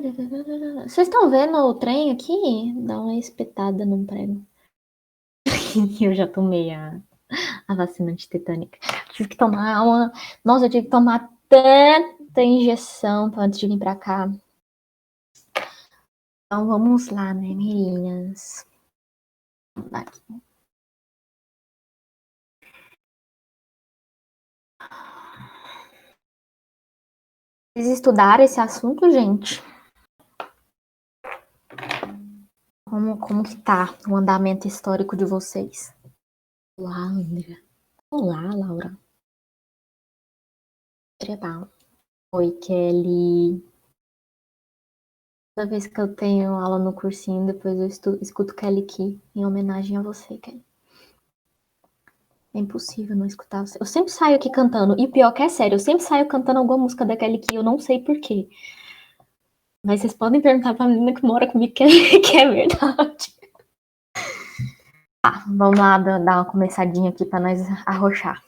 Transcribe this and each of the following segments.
Vocês estão vendo o trem aqui? Dá uma espetada num prego. Eu já tomei a vacina antitetânica. Tive que tomar uma. Nossa, eu tive que tomar tanta injeção antes de vir pra cá. Então vamos lá, né, meninas? Vamos lá aqui. Vocês estudaram esse assunto, gente? Como que tá o andamento histórico de vocês? Olá, Andrea. Olá, Laura. Trebal. Oi, Kelly. Toda vez que eu tenho aula no cursinho, depois eu escuto Kelly Key, em homenagem a você, Kelly. É impossível não escutar você. Eu sempre saio aqui cantando, e o pior que é sério, eu sempre saio cantando alguma música da Kelly Key, eu não sei porquê. Mas vocês podem perguntar pra menina que mora comigo que que é verdade. Tá, vamos lá dar uma começadinha aqui pra nós arrochar.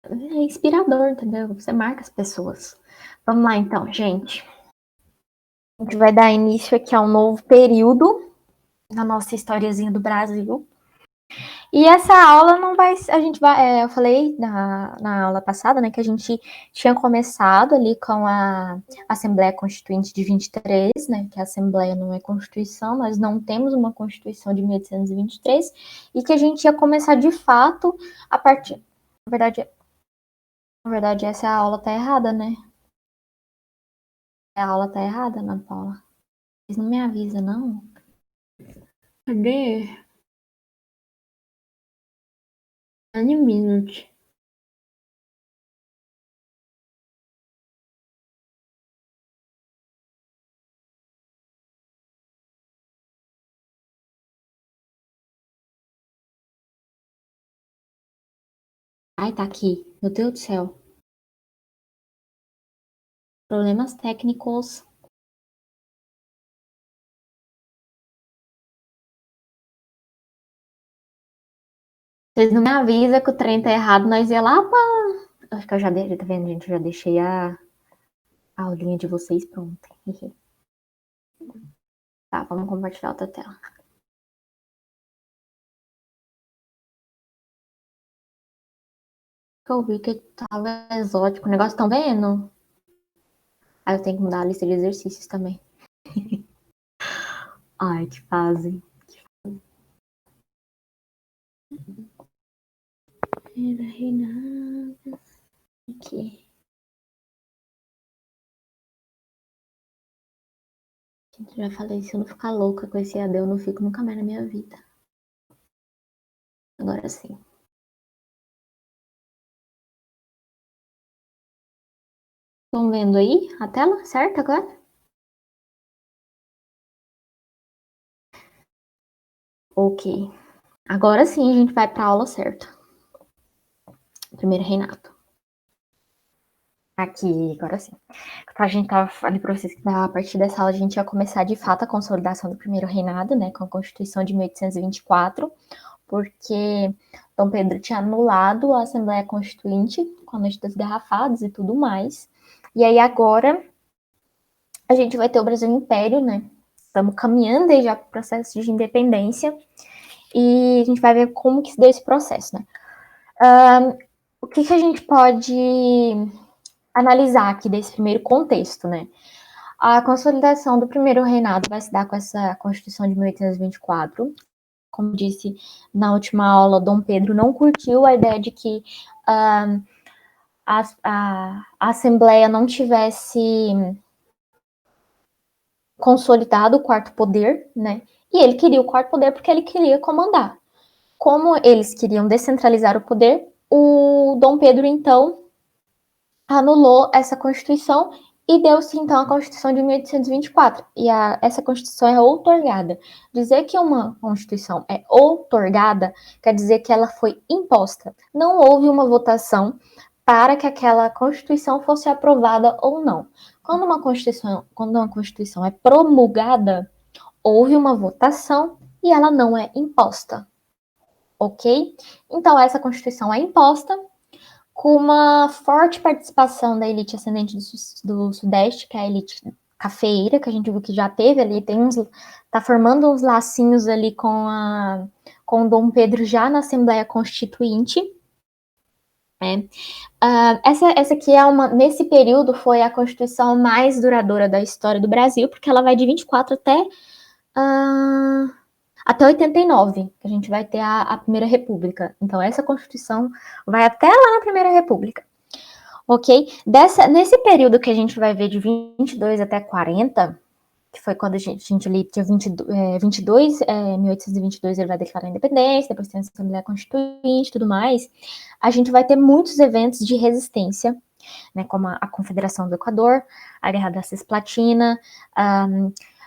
É inspirador, entendeu? Você marca as pessoas. Vamos lá então, gente. A gente vai dar início aqui a um novo período na nossa historiazinha do Brasil. E essa aula não vai. A gente vai. Eu falei na aula passada, né, que a gente tinha começado ali com a Assembleia Constituinte de 23, né, que a Assembleia não é Constituição, nós não temos uma Constituição de 1823, e que a gente ia começar de fato a partir. Na verdade, essa aula tá errada, né? A aula tá errada, Ana Paula. Vocês não me avisam, não? Cadê? Any minute. Ai, tá aqui. Meu Deus do céu. Problemas técnicos. Vocês não me avisam que o trem tá errado, nós ia lá pra... Acho que eu já deixei, tá vendo, gente? Eu já deixei a aulinha de vocês pronta. Tá, vamos compartilhar outra tela. Eu vi que tava exótico. O negócio tão vendo? Aí eu tenho que mudar a lista de exercícios também. Ai, que fase. Renata. Aqui. Gente, já falei, se eu não ficar louca com esse AD, eu não fico nunca mais na minha vida. Agora sim. Estão vendo aí a tela certa agora? Ok. Agora sim a gente vai para a aula certa. Primeiro reinado. Aqui, agora sim. A gente tava falando para vocês que a partir dessa aula a gente ia começar de fato a consolidação do primeiro reinado, né, com a Constituição de 1824, porque Dom Pedro tinha anulado a Assembleia Constituinte com a Noite das Garrafadas e tudo mais. E aí agora a gente vai ter o Brasil Império, né? Estamos caminhando aí já para o processo de independência e a gente vai ver como que se deu esse processo, né? O que a gente pode analisar aqui desse primeiro contexto, né? A consolidação do primeiro reinado vai se dar com essa Constituição de 1824. Como disse na última aula, Dom Pedro não curtiu a ideia de que a Assembleia não tivesse consolidado o quarto poder, né? E ele queria o quarto poder porque ele queria comandar. Como eles queriam descentralizar o poder, o Dom Pedro, então, anulou essa Constituição e deu-se, então, a Constituição de 1824. E essa Constituição é outorgada. Dizer que uma Constituição é outorgada quer dizer que ela foi imposta. Não houve uma votação para que aquela Constituição fosse aprovada ou não. Quando uma Constituição é promulgada, houve uma votação e ela não é imposta. ok? Então, essa Constituição é imposta com uma forte participação da elite ascendente do Sudeste, que é a elite cafeeira, que a gente viu que já teve ali, tá formando uns lacinhos ali com o Dom Pedro já na Assembleia Constituinte. Essa aqui nesse período foi a Constituição mais duradoura da história do Brasil, porque ela vai de 24 até 89, que a gente vai ter a Primeira República. Então, essa Constituição vai até lá na Primeira República. Ok? Nesse período que a gente vai ver de 22 até 40, que foi quando a gente ali tinha 1822 ele vai declarar a independência, depois tem a Assembleia Constituinte e tudo mais, a gente vai ter muitos eventos de resistência, né, como a Confederação do Equador, a Guerra da Cisplatina,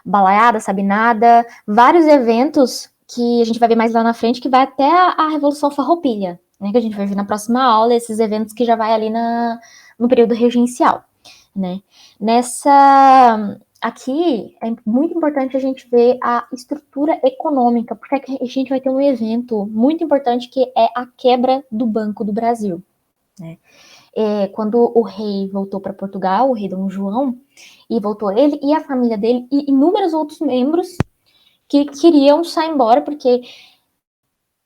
Balaiada, Sabinada, vários eventos que a gente vai ver mais lá na frente, que vai até a Revolução Farroupilha, né, que a gente vai ver na próxima aula, esses eventos que já vai ali no período regencial, né. Aqui é muito importante a gente ver a estrutura econômica, porque aqui a gente vai ter um evento muito importante que é a quebra do Banco do Brasil, né. Quando o rei voltou para Portugal, o rei Dom João, e voltou ele e a família dele e inúmeros outros membros que queriam sair embora, porque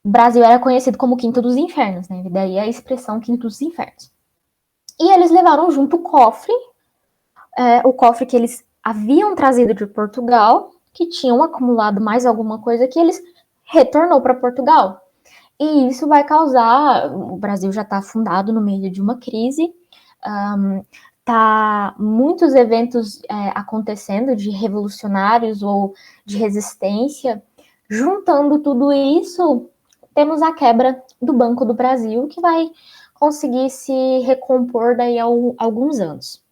o Brasil era conhecido como Quinto dos Infernos, né? Daí a expressão Quinto dos Infernos. E eles levaram junto o cofre que eles haviam trazido de Portugal, que tinham acumulado mais alguma coisa que eles retornou para Portugal. E isso vai causar, o Brasil já está afundado no meio de uma crise, muitos eventos acontecendo de revolucionários ou de resistência. Juntando tudo isso, temos a quebra do Banco do Brasil, que vai conseguir se recompor daí a alguns anos.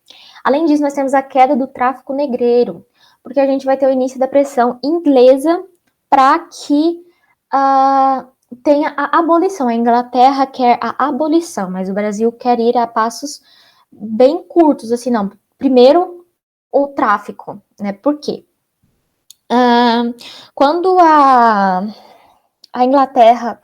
Além disso, nós temos a queda do tráfico negreiro, porque a gente vai ter o início da pressão inglesa para que tenha a abolição. A Inglaterra quer a abolição, mas o Brasil quer ir a passos bem curtos, assim, não. Primeiro, o tráfico, né? Por quê? Quando a Inglaterra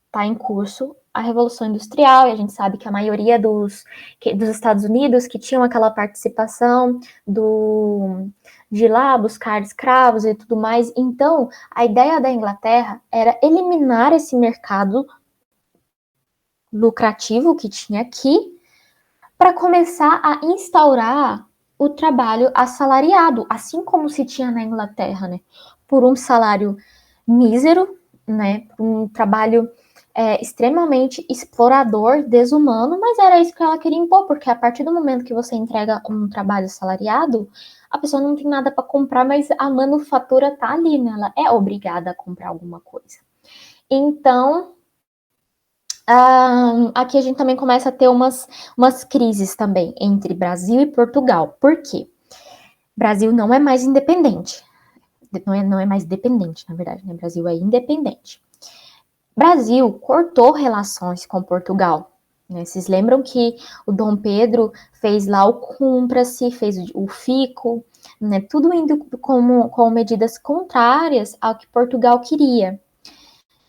está em curso a Revolução Industrial, e a gente sabe que a maioria dos Estados Unidos que tinham aquela participação de ir lá buscar escravos e tudo mais. Então, a ideia da Inglaterra era eliminar esse mercado lucrativo que tinha aqui para começar a instaurar o trabalho assalariado, assim como se tinha na Inglaterra, né? Por um salário mísero, né? Um trabalho extremamente explorador, desumano, mas era isso que ela queria impor, porque a partir do momento que você entrega um trabalho assalariado, a pessoa não tem nada para comprar, mas a manufatura tá ali, né? Ela é obrigada a comprar alguma coisa. Então, aqui a gente também começa a ter umas crises também entre Brasil e Portugal. Por quê? Brasil não é mais independente. Não é mais dependente, na verdade, né? Brasil é independente. Brasil cortou relações com Portugal, né? Vocês lembram que o Dom Pedro fez lá o Cúmpra-se, fez o Fico, né? Tudo indo com medidas contrárias ao que Portugal queria.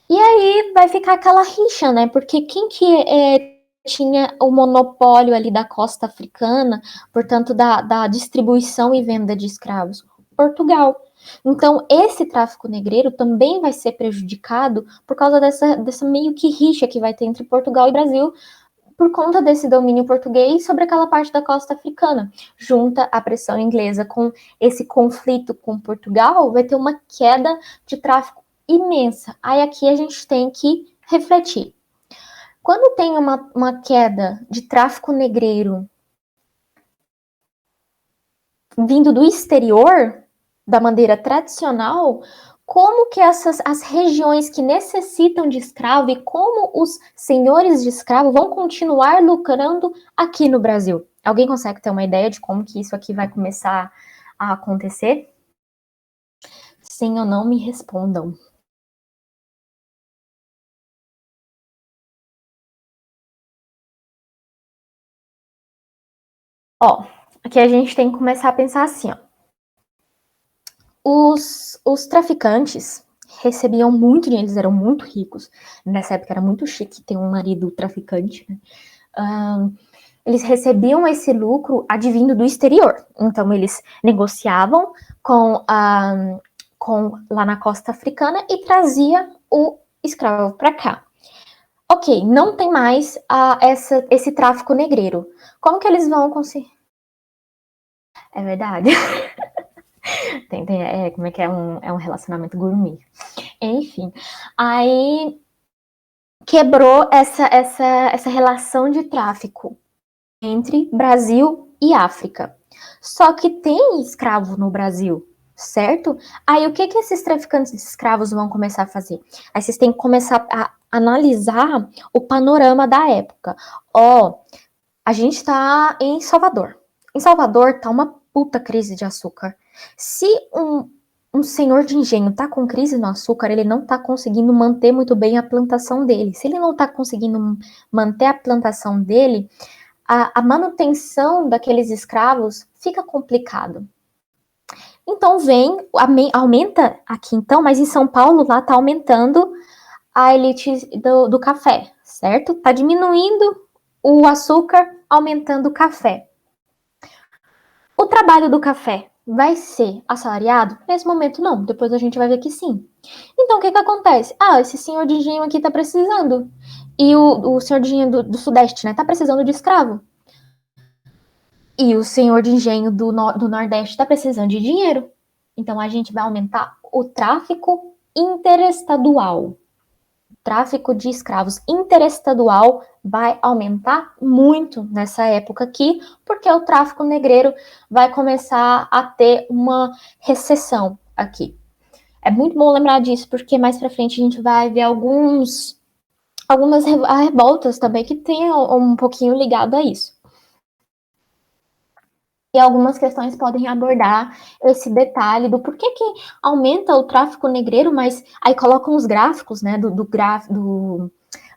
E aí vai ficar aquela rixa, né? Porque quem que tinha o monopólio ali da costa africana, portanto, da distribuição e venda de escravos? Portugal. Então, esse tráfico negreiro também vai ser prejudicado por causa dessa meio que rixa que vai ter entre Portugal e Brasil, por conta desse domínio português sobre aquela parte da costa africana. Junta a pressão inglesa com esse conflito com Portugal, vai ter uma queda de tráfico imensa. Aí aqui a gente tem que refletir. Quando tem uma queda de tráfico negreiro vindo do exterior, da maneira tradicional, como que as regiões que necessitam de escravo e como os senhores de escravo vão continuar lucrando aqui no Brasil? Alguém consegue ter uma ideia de como que isso aqui vai começar a acontecer? Sim ou não, me respondam. Ó, aqui a gente tem que começar a pensar assim, ó. Os traficantes, recebiam muito dinheiro, eles eram muito ricos. Nessa época era muito chique ter um marido traficante, né? Eles recebiam esse lucro advindo do exterior. Então, eles negociavam lá na costa africana e trazia o escravo para cá. Ok, não tem mais esse tráfico negreiro. Como que eles vão conseguir? É verdade. Como é que é um relacionamento gourmet. Enfim, aí quebrou essa relação de tráfico entre Brasil e África. Só que tem escravo no Brasil, certo? Aí o que esses traficantes de escravos vão começar a fazer? Aí vocês têm que começar a analisar o panorama da época. A gente tá em Salvador. Em Salvador tá uma puta crise de açúcar. Se um senhor de engenho tá com crise no açúcar, ele não tá conseguindo manter muito bem a plantação dele. Se ele não tá conseguindo manter a plantação dele, a manutenção daqueles escravos fica complicado. Então aumenta aqui então, mas em São Paulo lá tá aumentando a elite do café, certo? Tá diminuindo o açúcar, aumentando o café. O trabalho do café vai ser assalariado? Nesse momento não, depois a gente vai ver que sim. Então o que acontece? Esse senhor de engenho aqui tá precisando. E o senhor de engenho do Sudeste, né, tá precisando de escravo. E o senhor de engenho do Nordeste está precisando de dinheiro. Então a gente vai aumentar o tráfico interestadual. O tráfico de escravos interestadual vai aumentar muito nessa época aqui, porque o tráfico negreiro vai começar a ter uma recessão aqui. É muito bom lembrar disso, porque mais para frente a gente vai ver algumas revoltas também que tem um pouquinho ligado a isso. E algumas questões podem abordar esse detalhe do porquê que aumenta o tráfico negreiro, mas aí colocam os gráficos, né,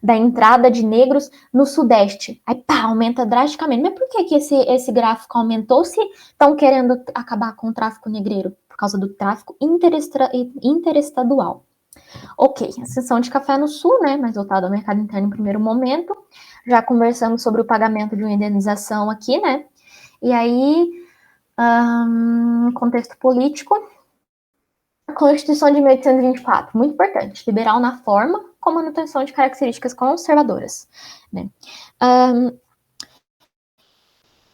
da entrada de negros no Sudeste. Aí, pá, aumenta drasticamente. Mas por que esse gráfico aumentou se estão querendo acabar com o tráfico negreiro? Por causa do tráfico interestadual. Ok, a seção de café no Sul, né, mais voltada ao mercado interno em primeiro momento. Já conversamos sobre o pagamento de uma indenização aqui, né? E aí, contexto político, a Constituição de 1824, muito importante, liberal na forma, com manutenção de características conservadoras. Né?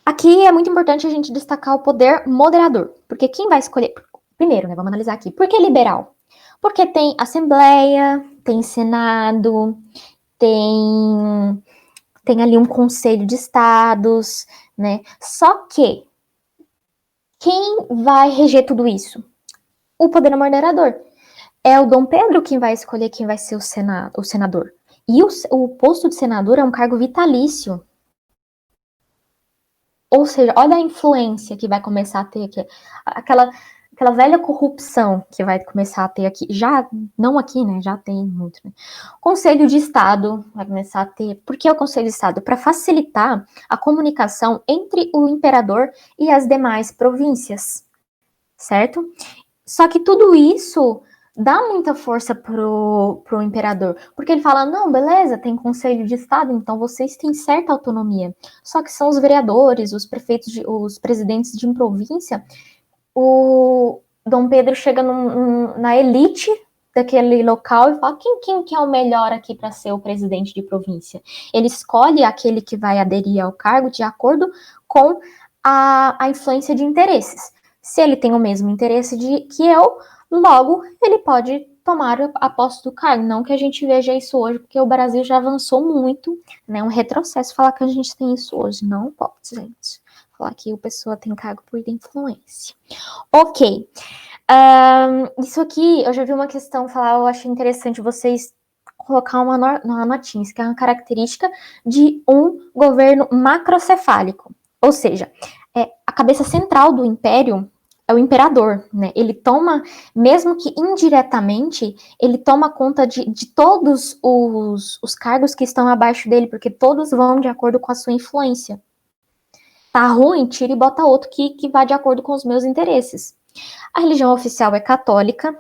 Aqui é muito importante a gente destacar o poder moderador, porque quem vai escolher... Primeiro, né, vamos analisar aqui, por que liberal? Porque tem Assembleia, tem Senado, tem ali um Conselho de Estados, né? Só que quem vai reger tudo isso? O poder moderador. É o Dom Pedro quem vai escolher quem vai ser o senador. E o posto de senador é um cargo vitalício. Ou seja, olha a influência que vai começar a ter aqui. Aquela velha corrupção que vai começar a ter aqui. Já, não aqui, né? Já tem muito. Né? Conselho de Estado vai começar a ter. Por que o Conselho de Estado? Para facilitar a comunicação entre o imperador e as demais províncias. Certo? Só que tudo isso dá muita força pro imperador, porque ele fala, não, beleza, tem conselho de estado, então vocês têm certa autonomia. Só que são os vereadores, os prefeitos, os presidentes de província. O Dom Pedro chega na elite daquele local e fala, quem que é o melhor aqui para ser o presidente de província? Ele escolhe aquele que vai aderir ao cargo de acordo com a influência de interesses. Se ele tem o mesmo interesse que eu, logo ele pode tomar a posse do cargo. Não que a gente veja isso hoje, porque o Brasil já avançou muito, né? Um retrocesso falar que a gente tem isso hoje. Não pode, gente. Falar que a pessoa tem cargo por influência. Ok. Isso aqui, eu já vi uma questão falar, eu achei interessante vocês colocar uma notinha, isso que é uma característica de um governo macrocefálico. Ou seja, a cabeça central do império é o imperador, né? Ele toma, mesmo que indiretamente, ele toma conta de todos os cargos que estão abaixo dele, porque todos vão de acordo com a sua influência. Tá ruim, tira e bota outro que vá de acordo com os meus interesses. A religião oficial é católica.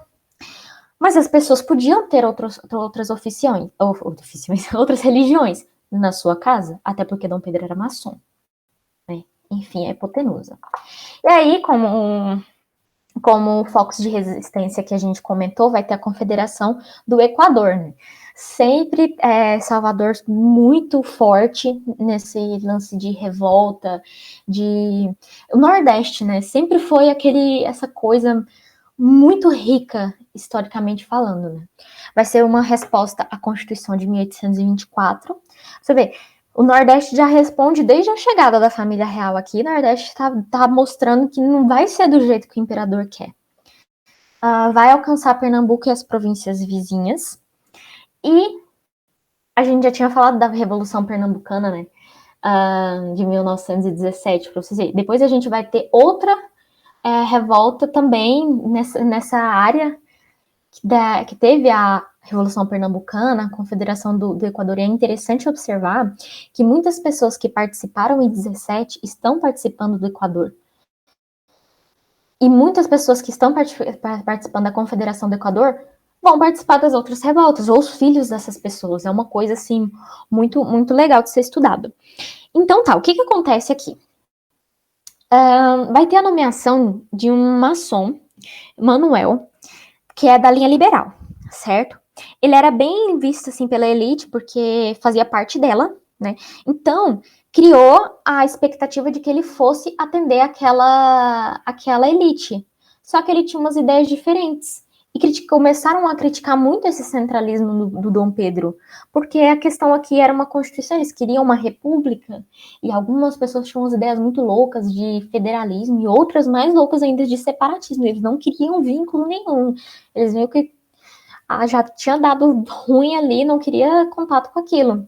Mas as pessoas podiam ter outras outras religiões na sua casa, até porque Dom Pedro era maçom, né? Enfim, é hipotenusa. E aí, como o foco de resistência que a gente comentou, vai ter a Confederação do Equador, né? Sempre Salvador muito forte nesse lance de revolta, o Nordeste, né? Sempre foi essa coisa muito rica, historicamente falando, né? Vai ser uma resposta à Constituição de 1824. Você vê, o Nordeste já responde desde a chegada da família real aqui. O Nordeste tá mostrando que não vai ser do jeito que o imperador quer. Vai alcançar Pernambuco e as províncias vizinhas. E a gente já tinha falado da Revolução Pernambucana, né? De 1917, para vocês verem. Depois a gente vai ter outra revolta também nessa área que teve a Revolução Pernambucana, a Confederação do Equador. E é interessante observar que muitas pessoas que participaram em 17 estão participando do Equador. E muitas pessoas que estão participando da Confederação do Equador vão participar das outras revoltas, ou os filhos dessas pessoas. É uma coisa, assim, muito, muito legal de ser estudado. Então, tá, o que acontece aqui? Vai ter a nomeação de um maçom, Manuel, que é da linha liberal, certo? Ele era bem visto, assim, pela elite, porque fazia parte dela, né? Então, criou a expectativa de que ele fosse atender aquela elite. Só que ele tinha umas ideias diferentes. E começaram a criticar muito esse centralismo do Dom Pedro, porque a questão aqui era uma constituição, eles queriam uma república, e algumas pessoas tinham umas ideias muito loucas de federalismo, e outras mais loucas ainda de separatismo. Eles não queriam vínculo nenhum. Eles viram que já tinha dado ruim ali, não queria contato com aquilo.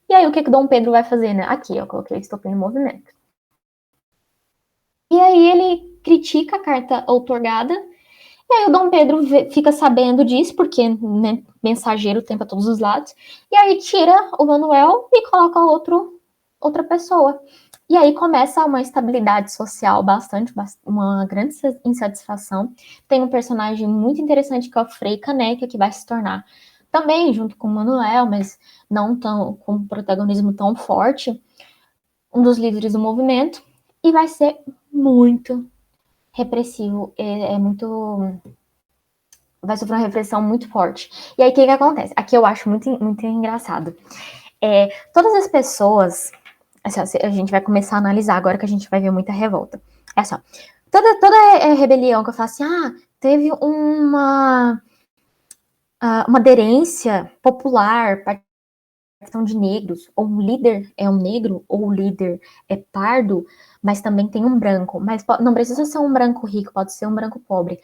E aí, o que Dom Pedro vai fazer, né? Aqui, eu coloquei estopim no movimento. E aí, ele critica a carta outorgada. E aí, o Dom Pedro fica sabendo disso, porque, né, mensageiro tem para todos os lados. E aí, tira o Manuel e coloca outra pessoa. E aí começa uma estabilidade social uma grande insatisfação. Tem um personagem muito interessante que é o Frei Caneca, que vai se tornar também, junto com o Manuel, mas não tão com um protagonismo tão forte, um dos líderes do movimento, e vai ser muito repressivo, vai sofrer uma repressão muito forte. E aí, o que acontece? Aqui eu acho muito, muito engraçado. Todas as pessoas, assim, a gente vai começar a analisar agora que a gente vai ver muita revolta. É assim, toda rebelião que eu falo assim, teve uma aderência popular, participação de negros, ou um líder é um negro, ou o líder é pardo, mas também tem um branco. Mas não precisa ser um branco rico, pode ser um branco pobre.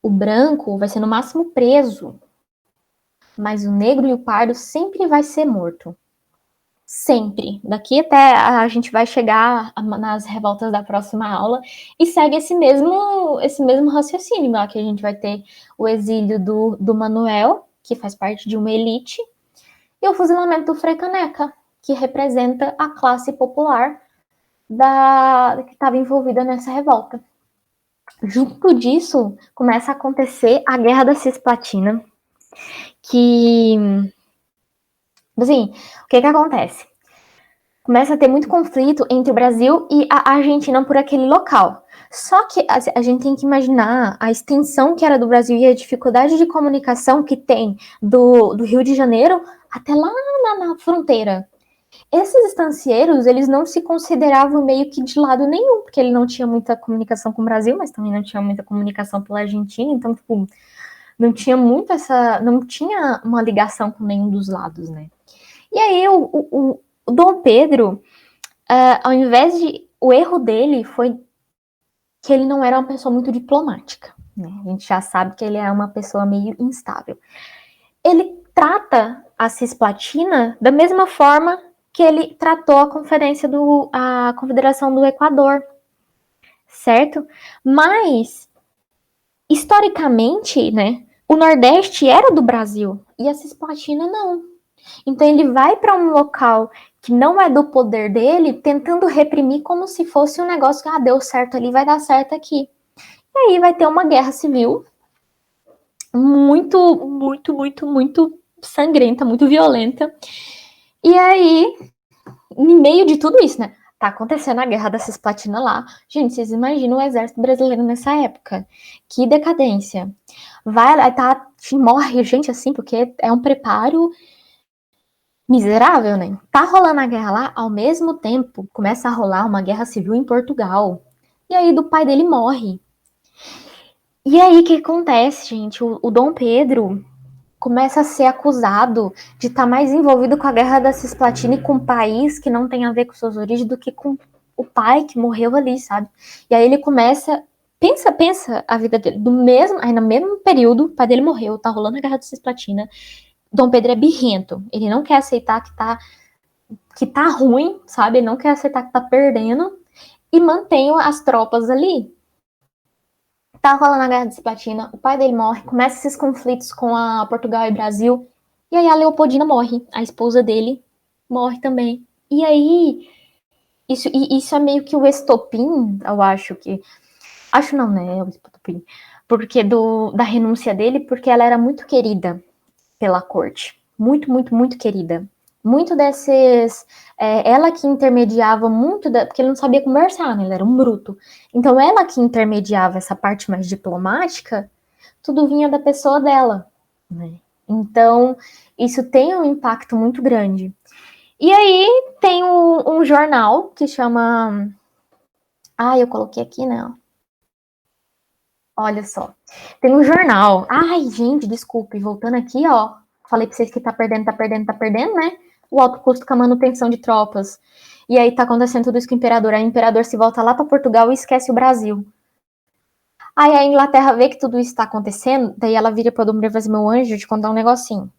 O branco vai ser no máximo preso, mas o negro e o pardo sempre vai ser morto. Sempre. Daqui até a gente vai chegar nas revoltas da próxima aula e segue esse mesmo raciocínio, lá que a gente vai ter o exílio do Manuel, que faz parte de uma elite, e o fuzilamento do Frei Caneca, que representa a classe popular que estava envolvida nessa revolta. Junto disso, começa a acontecer a Guerra da Cisplatina, que, assim, o que acontece? Começa a ter muito conflito entre o Brasil e a Argentina por aquele local. Só que a gente tem que imaginar a extensão que era do Brasil e a dificuldade de comunicação que tem do Rio de Janeiro até lá na fronteira. Esses estancieiros, eles não se consideravam meio que de lado nenhum, porque ele não tinha muita comunicação com o Brasil, mas também não tinha muita comunicação pela Argentina, então, tipo, não tinha uma ligação com nenhum dos lados, né? E aí, o Dom Pedro, ao invés de... O erro dele foi que ele não era uma pessoa muito diplomática, né? A gente já sabe que ele é uma pessoa meio instável. Ele trata a Cisplatina da mesma forma que ele tratou a Confederação do Equador, certo? Mas, historicamente, né, o Nordeste era do Brasil e a Cisplatina não. Então ele vai para um local que não é do poder dele, tentando reprimir como se fosse um negócio que deu certo ali, vai dar certo aqui. E aí vai ter uma guerra civil muito, muito, muito, muito sangrenta, muito violenta. E aí, em meio de tudo isso, né? Tá acontecendo a guerra da Cisplatina lá. Gente, vocês imaginam o exército brasileiro nessa época? Que decadência. Vai, tá, morre gente assim, porque é um preparo miserável, né? Tá rolando a guerra lá, ao mesmo tempo começa a rolar uma guerra civil em Portugal. E aí do pai dele morre. E aí o que acontece, gente? O Dom Pedro começa a ser acusado de estar mais envolvido com a guerra da Cisplatina e com um país que não tem a ver com suas origens do que com o pai que morreu ali, sabe? E aí ele começa. Pensa a vida dele. Aí no mesmo período, o pai dele morreu, tá rolando a guerra da Cisplatina. Dom Pedro é birrento. Ele não quer aceitar que tá ruim, sabe? Ele não quer aceitar que tá perdendo. E mantém as tropas ali. Tá rolando a guerra de Cisplatina, o pai dele morre, começa esses conflitos com a Portugal e Brasil, e aí a Leopoldina morre, a esposa dele morre também. E aí, isso é meio que o estopim, eu acho que. Acho não, né? É o estopim. Porque da renúncia dele, porque ela era muito querida pela corte. Muito, muito, muito querida. Muito desses. Ela que intermediava muito, porque ele não sabia conversar, né? Ele era um bruto. Então, ela que intermediava essa parte mais diplomática, tudo vinha da pessoa dela, né? Então, isso tem um impacto muito grande. E aí, tem um jornal que chama. Ah, eu coloquei aqui, né? Olha só. Tem um jornal. Ai, gente, desculpe. Voltando aqui, ó. Falei pra vocês que tá perdendo, tá perdendo, tá perdendo, né? O alto custo com a manutenção de tropas. E aí tá acontecendo tudo isso com o imperador. Aí o imperador se volta lá pra Portugal e esquece o Brasil. Aí a Inglaterra vê que tudo isso tá acontecendo, daí ela vira pra Dom Pedro e fala assim, meu anjo, te contar um negocinho.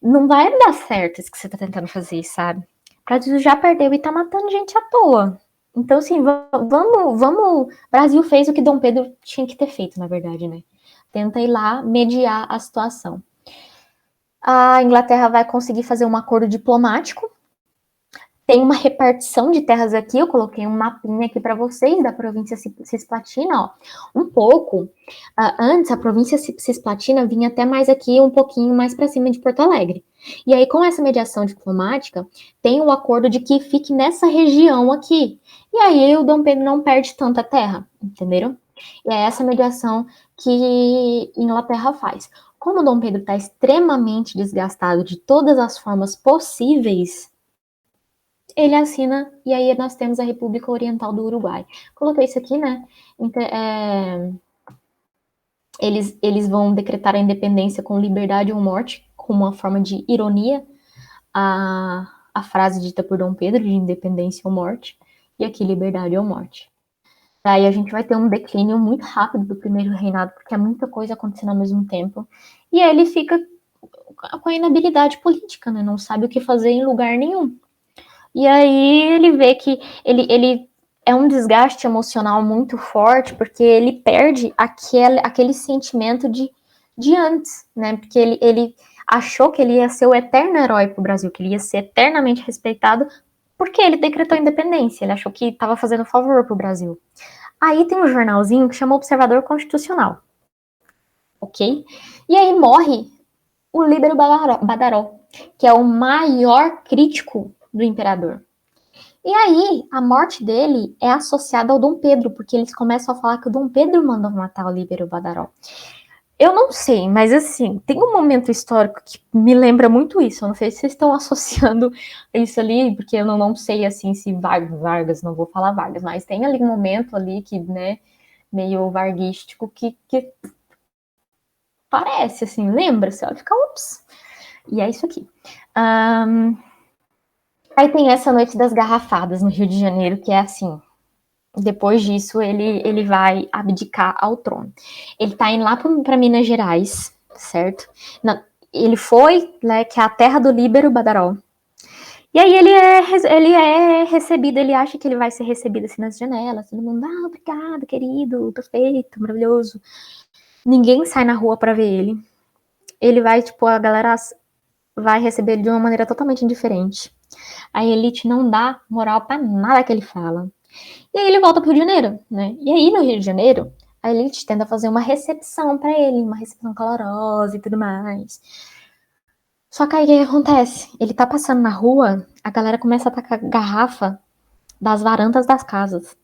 Não vai dar certo isso que você tá tentando fazer, sabe? O Brasil já perdeu e tá matando gente à toa. Então, assim, vamos. Brasil fez o que Dom Pedro tinha que ter feito, na verdade, né? Tenta ir lá mediar a situação. A Inglaterra vai conseguir fazer um acordo diplomático. Tem uma repartição de terras aqui, eu coloquei um mapinha aqui para vocês da província Cisplatina, ó. Um pouco antes, a província Cisplatina vinha até mais aqui, um pouquinho mais para cima de Porto Alegre. E aí, com essa mediação diplomática, tem o acordo de que fique nessa região aqui. E aí, o Dom Pedro não perde tanta terra, entenderam? E é essa mediação que Inglaterra faz. Como o Dom Pedro está extremamente desgastado de todas as formas possíveis, ele assina, e aí nós temos a República Oriental do Uruguai. Coloquei isso aqui, né? Eles vão decretar a independência com liberdade ou morte, com uma forma de ironia a frase dita por Dom Pedro, de independência ou morte, e aqui liberdade ou morte. Aí a gente vai ter um declínio muito rápido do primeiro reinado, porque é muita coisa acontecendo ao mesmo tempo, e aí ele fica com a inabilidade política, né? Não sabe o que fazer em lugar nenhum. E aí ele vê que ele é um desgaste emocional muito forte, porque ele perde aquele sentimento de antes, né? Porque ele achou que ele ia ser o eterno herói para o Brasil, que ele ia ser eternamente respeitado, porque ele decretou a independência, ele achou que estava fazendo favor para o Brasil. Aí tem um jornalzinho que chama Observador Constitucional, ok? E aí morre o Líbero Badaró, que é o maior crítico do imperador. E aí, a morte dele é associada ao Dom Pedro, porque eles começam a falar que o Dom Pedro mandou matar o Líbero Badaró. Eu não sei, mas assim, tem um momento histórico que me lembra muito isso. Eu não sei se vocês estão associando isso ali, porque eu não sei assim se Vargas, não vou falar Vargas, mas tem ali um momento ali que, né, meio varguístico que parece, assim, lembra? Você vai ficar, ups. E é isso aqui. Aí tem essa noite das garrafadas no Rio de Janeiro, que é assim. Depois disso, ele vai abdicar ao trono. Ele tá indo lá para Minas Gerais, certo? Ele foi, né, que é a terra do Líbero Badaró. E aí ele é recebido, ele acha que ele vai ser recebido assim nas janelas. Todo mundo, obrigado, querido, perfeito, maravilhoso. Ninguém sai na rua para ver ele. Ele vai, tipo, a galera vai receber ele de uma maneira totalmente indiferente. A elite não dá moral para nada que ele fala. E aí ele volta pro Rio de Janeiro, né? E aí no Rio de Janeiro, a elite tenta fazer uma recepção para ele, uma recepção calorosa e tudo mais. Só que aí o que acontece? Ele tá passando na rua, a galera começa a tacar garrafa das varandas das casas.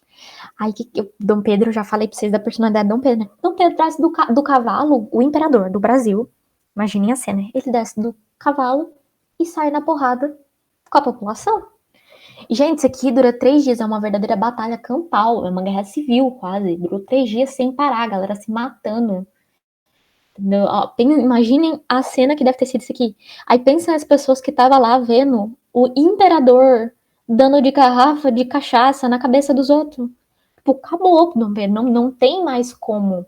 Aí Dom Pedro, eu já falei pra vocês da personalidade de Dom Pedro, né? Dom Pedro desce do cavalo, o imperador do Brasil. Imaginem a cena. Ele desce do cavalo e sai na porrada com a população. E, gente, isso aqui dura 3 dias, é uma verdadeira batalha campal, é uma guerra civil quase. Durou 3 dias sem parar, a galera se matando. Imaginem a cena que deve ter sido isso aqui. Aí pensa as pessoas que estavam lá vendo o imperador dando de garrafa de cachaça na cabeça dos outros. Tipo, acabou, não tem mais como.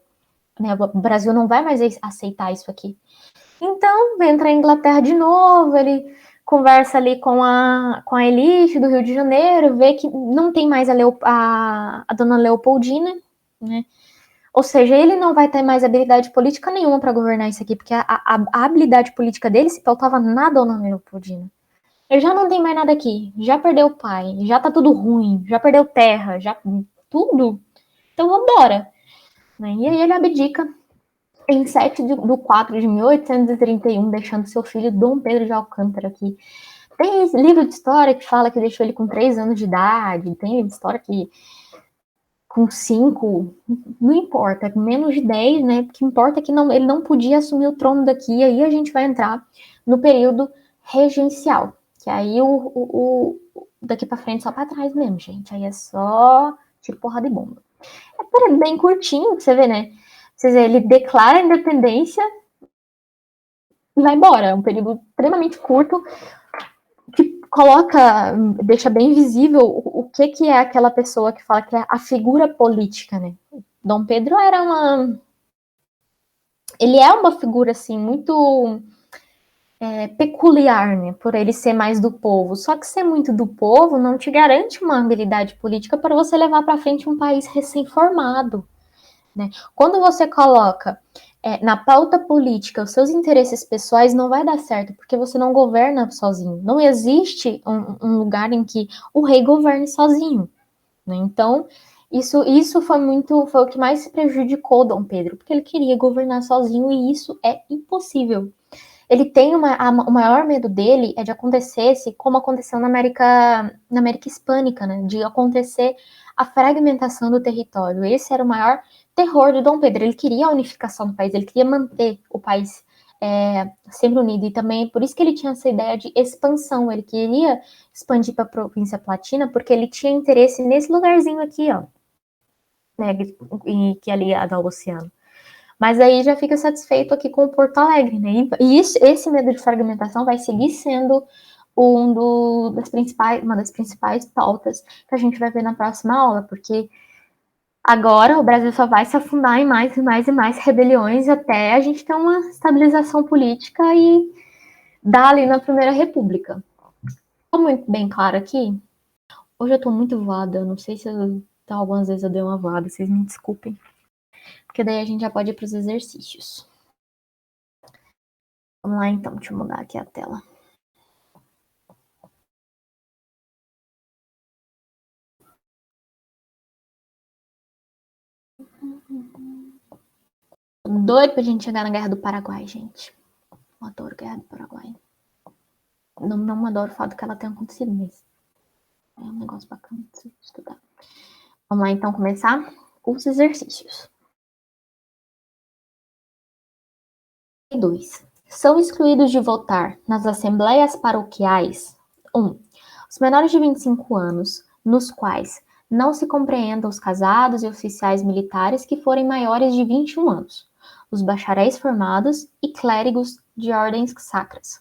Né? O Brasil não vai mais aceitar isso aqui. Então, entra a Inglaterra de novo, ele conversa ali com a elite do Rio de Janeiro, vê que não tem mais a dona Leopoldina, né? Ou seja, ele não vai ter mais habilidade política nenhuma para governar isso aqui, porque a habilidade política dele se pautava na dona Leopoldina. Ele já não tem mais nada aqui, já perdeu o pai, já tá tudo ruim, já perdeu terra, já tudo. Então vambora. Né? E aí ele abdica em 7/4/1831, deixando seu filho Dom Pedro de Alcântara aqui. Tem livro de história que fala que deixou ele com 3 anos de idade, tem livro de história que com 5, não importa, menos de 10, né? O que importa é que ele não podia assumir o trono daqui, e aí a gente vai entrar no período regencial, que aí daqui para frente só para trás mesmo, gente. Aí é só tiro, porrada e bomba. É bem curtinho, você vê, né? Ele declara a independência e vai embora. É um período extremamente curto que deixa bem visível o que é aquela pessoa que fala que é a figura política, né? Dom Pedro ele é uma figura, assim, muito peculiar, né? Por ele ser mais do povo. Só que ser muito do povo não te garante uma habilidade política para você levar para frente um país recém-formado. Né? Quando você coloca na pauta política os seus interesses pessoais, não vai dar certo, porque você não governa sozinho. Não existe um lugar em que o rei governe sozinho. Né? Então, isso foi o que mais prejudicou Dom Pedro, porque ele queria governar sozinho e isso é impossível. Ele tem o maior medo dele é de acontecesse como aconteceu na América Hispânica, né? De acontecer a fragmentação do território. Esse era o maior terror de Dom Pedro. Ele queria a unificação do país, ele queria manter o país sempre unido. E também por isso que ele tinha essa ideia de expansão. Ele queria expandir para a província Palatina, porque ele tinha interesse nesse lugarzinho aqui, ó, né? Que é ligado ao oceano. Mas aí já fica satisfeito aqui com o Porto Alegre, né? E esse medo de fragmentação vai seguir sendo uma das principais pautas que a gente vai ver na próxima aula, porque agora o Brasil só vai se afundar em mais e mais e mais rebeliões até a gente ter uma estabilização política e dar ali na Primeira República. Ficou muito bem claro aqui? Hoje eu tô muito voada, não sei se algumas vezes eu dei uma voada, vocês me desculpem. Porque daí a gente já pode ir para os exercícios. Vamos lá então, deixa eu mudar aqui a tela. Tô doido pra gente chegar na Guerra do Paraguai, gente. Eu adoro Guerra do Paraguai. Não adoro o fato que ela tenha acontecido, mas é um negócio bacana de se estudar. Vamos lá então começar os exercícios. 2. São excluídos de votar nas assembleias paroquiais 1. Os menores de 25 anos, nos quais não se compreendam os casados e oficiais militares que forem maiores de 21 anos, os bacharéis formados e clérigos de ordens sacras.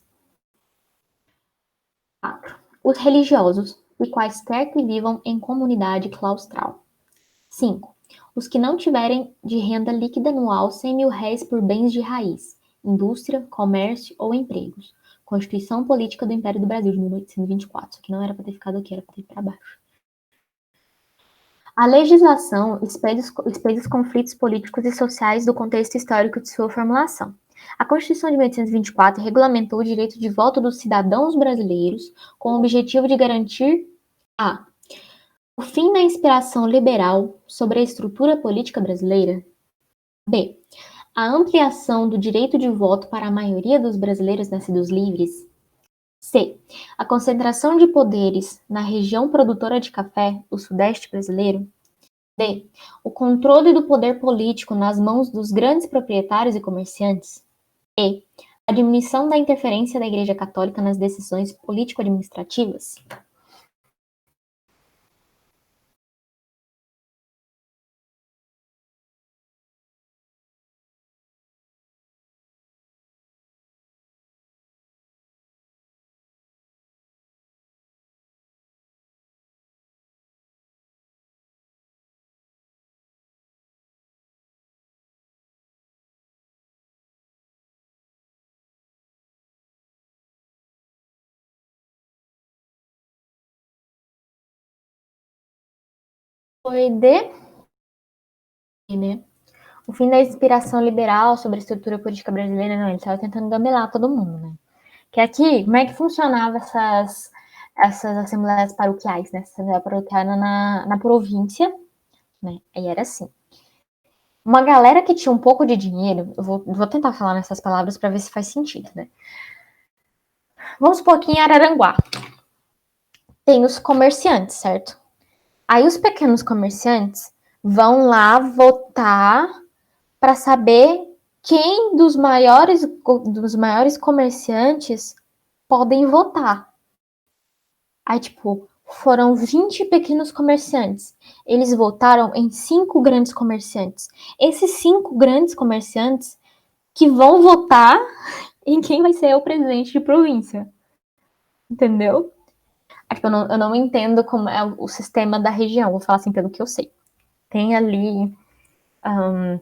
4. Os religiosos e quaisquer que vivam em comunidade claustral. 5. Os que não tiverem de renda líquida anual 100 mil réis por bens de raiz, indústria, comércio ou empregos. Constituição Política do Império do Brasil de 1824. Isso aqui não era para ter ficado aqui, era para ter para baixo. A legislação expede os conflitos políticos e sociais do contexto histórico de sua formulação. A Constituição de 1824 regulamentou o direito de voto dos cidadãos brasileiros com o objetivo de garantir a o fim da inspiração liberal sobre a estrutura política brasileira, B. A ampliação do direito de voto para a maioria dos brasileiros nascidos livres. C. A concentração de poderes na região produtora de café, o Sudeste brasileiro. D. O controle do poder político nas mãos dos grandes proprietários e comerciantes. E. A diminuição da interferência da Igreja Católica nas decisões político-administrativas. Foi D, né? O fim da inspiração liberal sobre a estrutura política brasileira, não, ele estava tentando gabelar todo mundo, né? Que aqui, como é que funcionava essas assembleias paroquiais, né? Essa assembleia paroquial na província, né? Aí era assim. Uma galera que tinha um pouco de dinheiro, eu vou tentar falar nessas palavras para ver se faz sentido, né? Vamos supor que em Araranguá tem os comerciantes, certo? Aí os pequenos comerciantes vão lá votar para saber quem dos maiores comerciantes podem votar. Aí, tipo, foram 20 pequenos comerciantes. Eles votaram em 5 grandes comerciantes. Esses 5 grandes comerciantes que vão votar em quem vai ser o presidente de província. Entendeu? Tipo, eu não entendo como é o sistema da região. Vou falar assim pelo que eu sei. Tem ali. Um,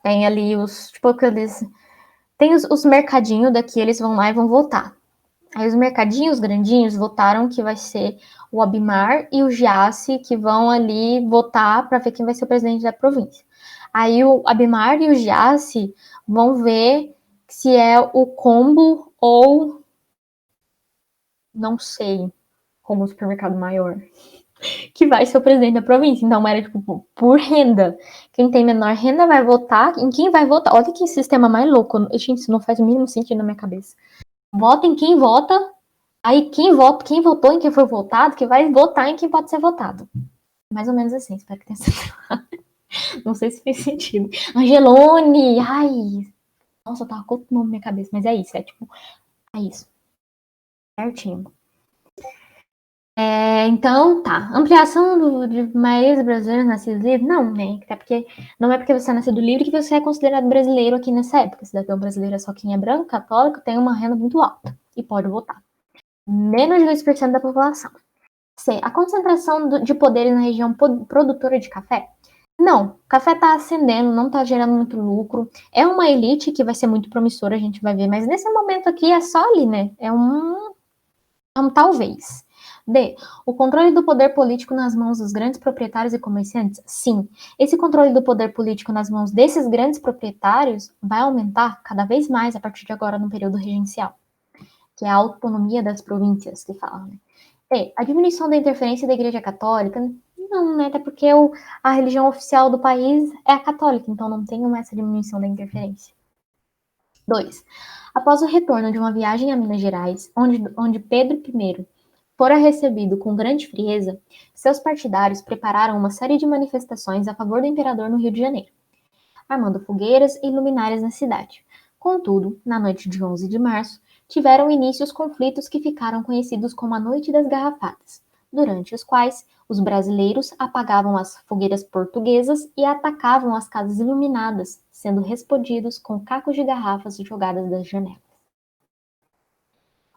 tem ali os. Tipo, aqueles. Tem os mercadinhos daqui, eles vão lá e vão votar. Aí os mercadinhos grandinhos votaram que vai ser o Abimar e o Giasse que vão ali votar para ver quem vai ser o presidente da província. Aí o Abimar e o Giasse vão ver se é o Combo ou não sei, como o supermercado maior, que vai ser o presidente da província. Então era tipo por renda. Quem tem menor renda vai votar em quem vai votar. Olha que sistema mais louco. Gente, isso não faz o mínimo sentido na minha cabeça. Vota em quem vota. Aí quem votou em quem foi votado, que vai votar em quem pode ser votado. Mais ou menos assim, espero que tenha sido. Não sei se fez sentido. Angelone! Ai! Nossa, eu tava com o nome na minha cabeça, mas é isso, é tipo, é isso. Certinho. Então, tá. Ampliação de maioria brasileiros nascidos livres? Não, né? Até porque não é porque você é nascido livre que você é considerado brasileiro aqui nessa época. Cidadão brasileiro é só quem é branco, católico, tem uma renda muito alta e pode votar. Menos de 2% da população. C. A concentração de poderes na região produtora de café? Não, o café está ascendendo, não está gerando muito lucro. É uma elite que vai ser muito promissora, a gente vai ver, mas nesse momento aqui é só ali, né? É um talvez. D. O controle do poder político nas mãos dos grandes proprietários e comerciantes? Sim. Esse controle do poder político nas mãos desses grandes proprietários vai aumentar cada vez mais a partir de agora no período regencial, que é a autonomia das províncias que falam, né? A diminuição da interferência da Igreja Católica, não, né? Até porque a religião oficial do país é a católica, então não tem essa diminuição da interferência. 2. Após o retorno de uma viagem a Minas Gerais, onde Pedro I fora recebido com grande frieza, seus partidários prepararam uma série de manifestações a favor do imperador no Rio de Janeiro, armando fogueiras e luminárias na cidade. Contudo, na noite de 11 de março, tiveram início os conflitos que ficaram conhecidos como a Noite das Garrafadas, durante os quais os brasileiros apagavam as fogueiras portuguesas e atacavam as casas iluminadas, sendo respondidos com cacos de garrafas jogadas das janelas.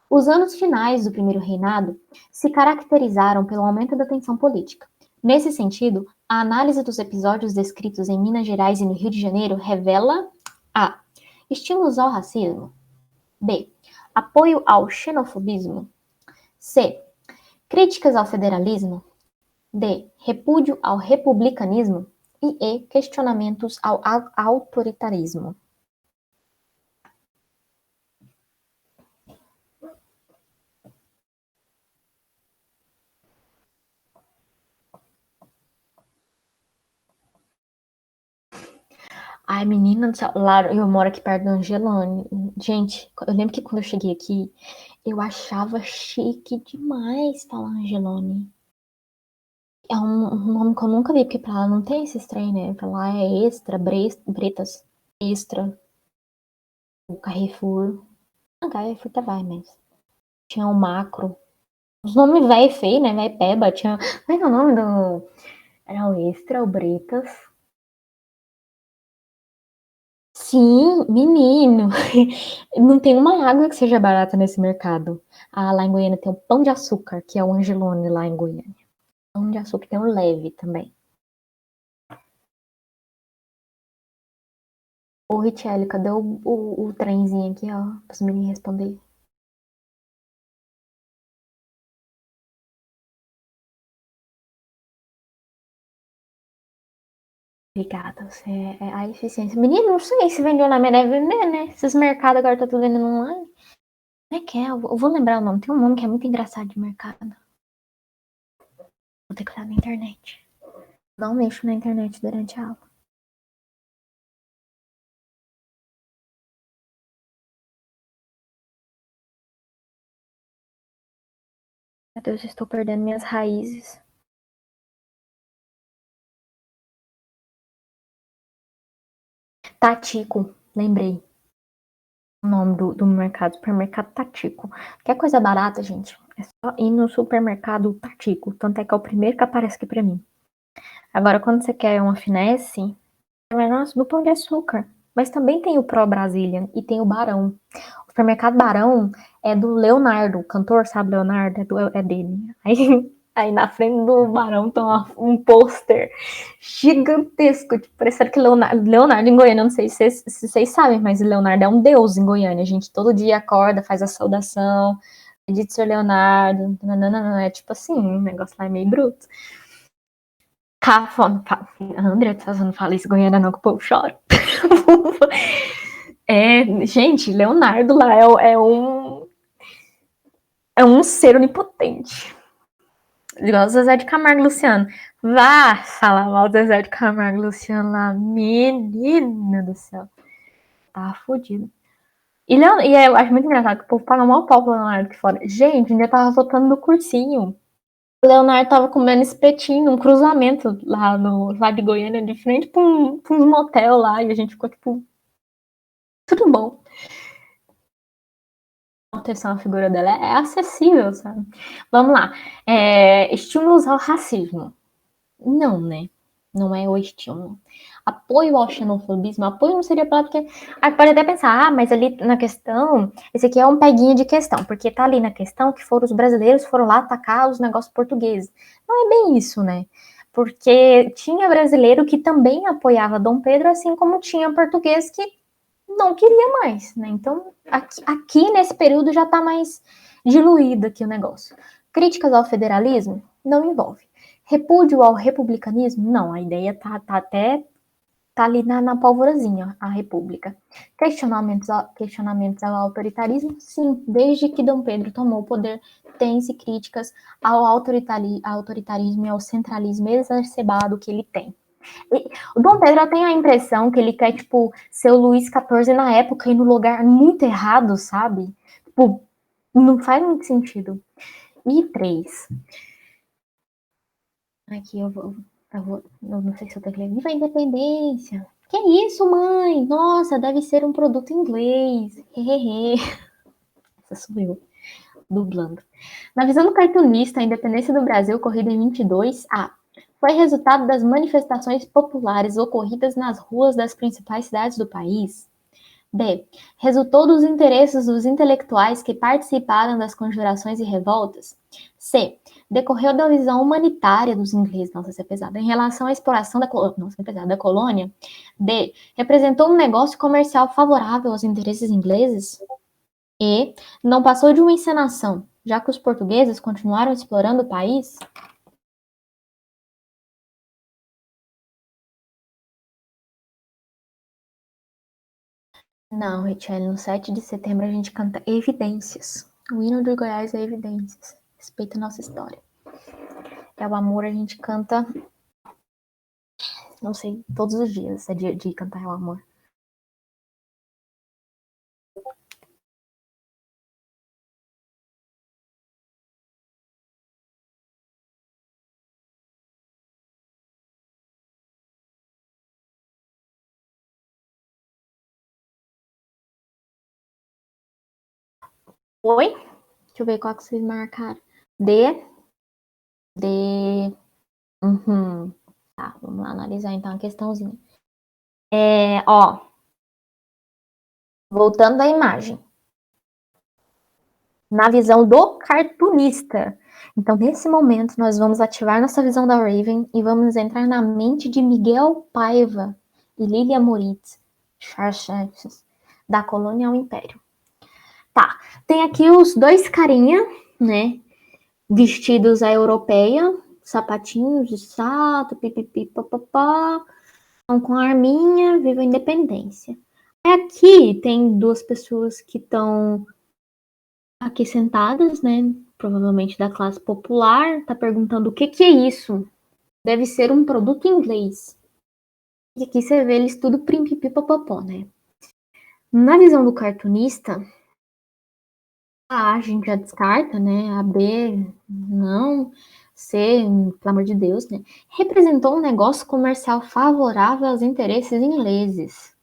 Os anos finais do primeiro reinado se caracterizaram pelo aumento da tensão política. Nesse sentido, a análise dos episódios descritos em Minas Gerais e no Rio de Janeiro revela a. Estímulos ao racismo. B. Apoio ao xenofobismo. C. Críticas ao federalismo. D. Repúdio ao republicanismo. E. Questionamentos ao autoritarismo. Ai, menina do céu, lá eu moro aqui perto do Angelone. Gente, eu lembro que quando eu cheguei aqui, eu achava chique demais falar Angelone. É um nome que eu nunca vi, porque pra lá não tem esses trem, né? Pra lá é Extra, Bretas, Extra, o Carrefour. Ah, Carrefour tá vai mesmo. Tinha o Macro. Os nomes velho e feio, né? Velho peba. Tinha. Como é que é o nome do. Era o Extra, o Bretas. Sim, menino. Não tem uma água que seja barata nesse mercado. Ah, lá em Goiânia tem o Pão de Açúcar, que é o Angelone lá em Goiânia. Pão de Açúcar tem o Leve também. Ô, Richelle, cadê o trenzinho aqui, ó? Para os meninos responder. Obrigada, você é a eficiência. Menino, não sei se vendeu na minha, deve vender, né? Esses mercados agora tá tudo vendendo online. Como é que é? Eu vou lembrar o nome. Tem um nome que é muito engraçado de mercado. Vou ter que olhar na internet. Não mexo na internet durante a aula. Meu Deus, eu estou perdendo minhas raízes. Tatico, lembrei o nome do mercado. Supermercado Tatico. Quer coisa barata, gente? É só ir no supermercado Tatico. Tanto é que é o primeiro que aparece aqui pra mim. Agora, quando você quer uma finesse, é nosso do Pão de Açúcar. Mas também tem o Pro Brasília e tem o Barão. O supermercado Barão é do Leonardo, o cantor, sabe, Leonardo? É dele. Aí na frente do Barão tem um pôster gigantesco, tipo, parecendo que Leonardo em Goiânia, não sei se vocês sabem, mas Leonardo é um deus em Goiânia. A gente todo dia acorda, faz a saudação, acredite ser Leonardo, nananana, é tipo assim, um negócio lá é meio bruto. Cafona, André, você não fala isso Goiânia não, que o povo chora. Gente, Leonardo lá é um ser onipotente. Igual o Zezé de Camargo e Luciano. Vá falar mal do Zezé de Camargo e Luciano lá. Menina do céu. Tá fodido. E eu acho muito engraçado que o povo paga mal pau pro Leonardo aqui fora. Gente, ainda tava voltando do cursinho. O Leonardo tava comendo espetinho, um cruzamento lá de Goiânia, de frente pra uns motel lá. E a gente ficou tipo, tudo bom. Atenção, a figura dela é acessível, sabe? Vamos lá. Estímulos ao racismo. Não, né? Não é o estímulo. Apoio ao xenofobismo. Apoio não seria a palavra porque. Aí pode até pensar, mas ali na questão, esse aqui é um peguinho de questão, porque tá ali na questão que foram os brasileiros foram lá atacar os negócios portugueses. Não é bem isso, né? Porque tinha brasileiro que também apoiava Dom Pedro, assim como tinha português que não queria mais, né? Então, aqui nesse período já está mais diluído aqui o negócio. Críticas ao federalismo? Não envolve. Repúdio ao republicanismo? Não, a ideia tá ali na pólvorazinha, a república. Questionamentos ao autoritarismo? Sim, desde que Dom Pedro tomou o poder, tem-se críticas ao autoritarismo e ao centralismo exacerbado que ele tem. O Dom Pedro tem a impressão que ele quer, tipo, ser o Luís XIV na época e no lugar muito errado, sabe? Tipo, não faz muito sentido. E três. Aqui eu não sei se eu tenho que ler. Viva a independência! Que isso, mãe? Nossa, deve ser um produto inglês. Hehehe. Essa sou eu, dublando. Na visão do cartunista, a independência do Brasil, ocorrida em 22, foi resultado das manifestações populares ocorridas nas ruas das principais cidades do país. B. Resultou dos interesses dos intelectuais que participaram das conjurações e revoltas. C. Decorreu da visão humanitária dos ingleses, nossa, isso é pesado, em relação à exploração da colônia. D. Representou um negócio comercial favorável aos interesses ingleses. E. Não passou de uma encenação, já que os portugueses continuaram explorando o país. Não, Richelle, no 7 de setembro a gente canta Evidências. O hino de Goiás é Evidências. Respeita a nossa história. É o amor, a gente canta Não sei, todos os dias é dia de cantar o amor. Oi? Deixa eu ver qual que vocês marcaram. D. Uhum. Tá, vamos lá analisar então a questãozinha. Ó, voltando à imagem. Na visão do cartunista. Então, nesse momento, nós vamos ativar nossa visão da Raven e vamos entrar na mente de Miguel Paiva e Lilia Moritz, da Colônia ao Império. Tá, tem aqui os dois carinha, né, vestidos à europeia, sapatinhos de sato, pipipi, papapá, com a arminha, viva a independência. Aqui tem duas pessoas que estão aqui sentadas, né? Provavelmente da classe popular, tá perguntando o que que é isso? Deve ser um produto inglês. E aqui você vê eles tudo prim-pipi-popopó, né? Na visão do cartunista, a gente já descarta, né? A B, não. C, pelo amor de Deus, né? Representou um negócio comercial favorável aos interesses ingleses.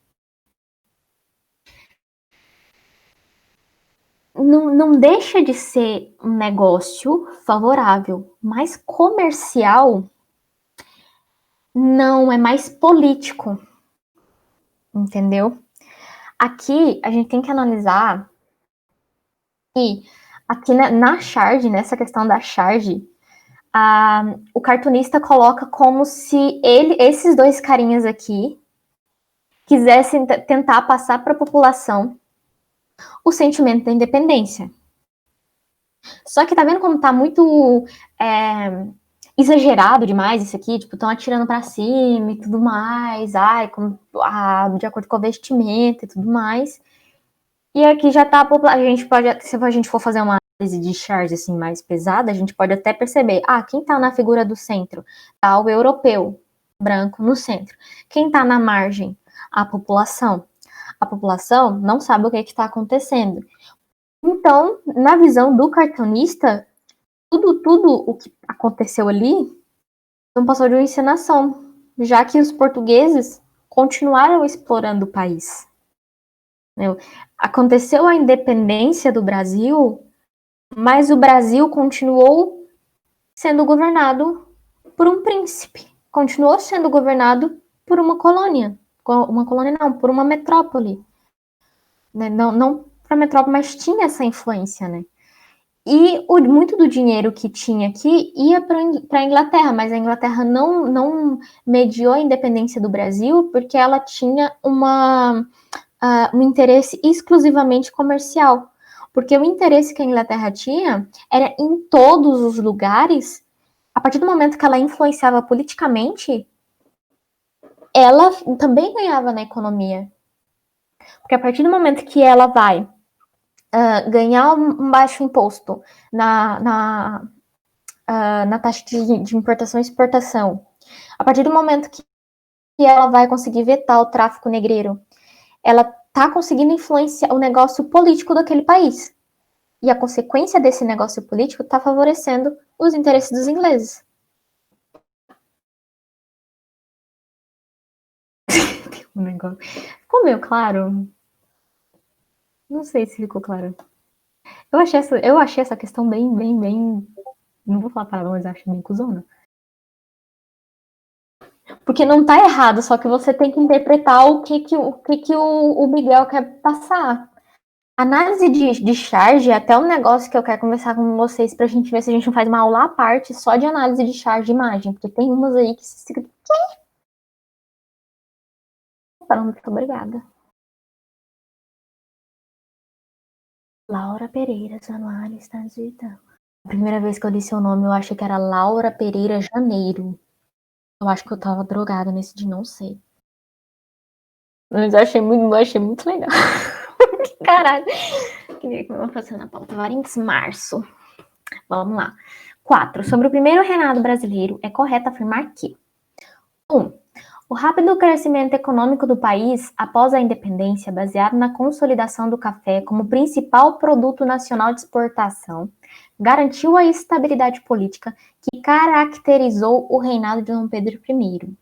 Não deixa de ser um negócio favorável, mas comercial não, é mais político, entendeu? Aqui a gente tem que analisar que aqui na charge, nessa questão da charge, o cartunista coloca como se esses dois carinhas aqui quisessem tentar passar para a população o sentimento da independência. Só que tá vendo como tá muito exagerado demais isso aqui? Tipo, estão atirando para cima e tudo mais, de acordo com a vestimenta e tudo mais. E aqui já tá a gente pode, se a gente for fazer uma análise de charge assim mais pesada, a gente pode até perceber, quem tá na figura do centro? Tá o europeu, branco no centro. Quem tá na margem? A população. A população não sabe o que está acontecendo. Então, na visão do cartunista, tudo o que aconteceu ali não passou de uma encenação, já que os portugueses continuaram explorando o país. Aconteceu a independência do Brasil, mas o Brasil continuou sendo governado por um príncipe, continuou sendo governado por uma colônia não, por uma metrópole. Não para a metrópole, mas tinha essa influência, né? E muito do dinheiro que tinha aqui ia para a Inglaterra, mas a Inglaterra não mediou a independência do Brasil porque ela tinha um interesse exclusivamente comercial. Porque o interesse que a Inglaterra tinha era em todos os lugares, a partir do momento que ela influenciava politicamente, ela também ganhava na economia. Porque a partir do momento que ela vai ganhar um baixo imposto na taxa de importação e exportação, a partir do momento que ela vai conseguir vetar o tráfico negreiro, ela está conseguindo influenciar o negócio político daquele país. E a consequência desse negócio político está favorecendo os interesses dos ingleses. O negócio ficou meio claro? Não sei se ficou claro. Eu achei essa questão bem. Não vou falar palavrão, mas acho bem cuzona. Porque não tá errado, só que você tem que interpretar o que o Miguel quer passar. Análise de charge é até um negócio que eu quero conversar com vocês pra gente ver se a gente não faz uma aula à parte só de análise de charge de imagem, porque tem umas aí que se... Muito obrigada. Laura Pereira Januário está digitando. A primeira vez que eu li seu nome, eu achei que era Laura Pereira Janeiro. Eu acho que eu tava drogada nesse dia, não sei. Mas eu achei muito legal. Caralho. Queria que eu fosse na pauta. Varinx Março. Vamos lá. 4. Sobre o primeiro reinado brasileiro, é correto afirmar que 1. O rápido crescimento econômico do país após a independência, baseado na consolidação do café como principal produto nacional de exportação, garantiu a estabilidade política que caracterizou o reinado de Dom Pedro I.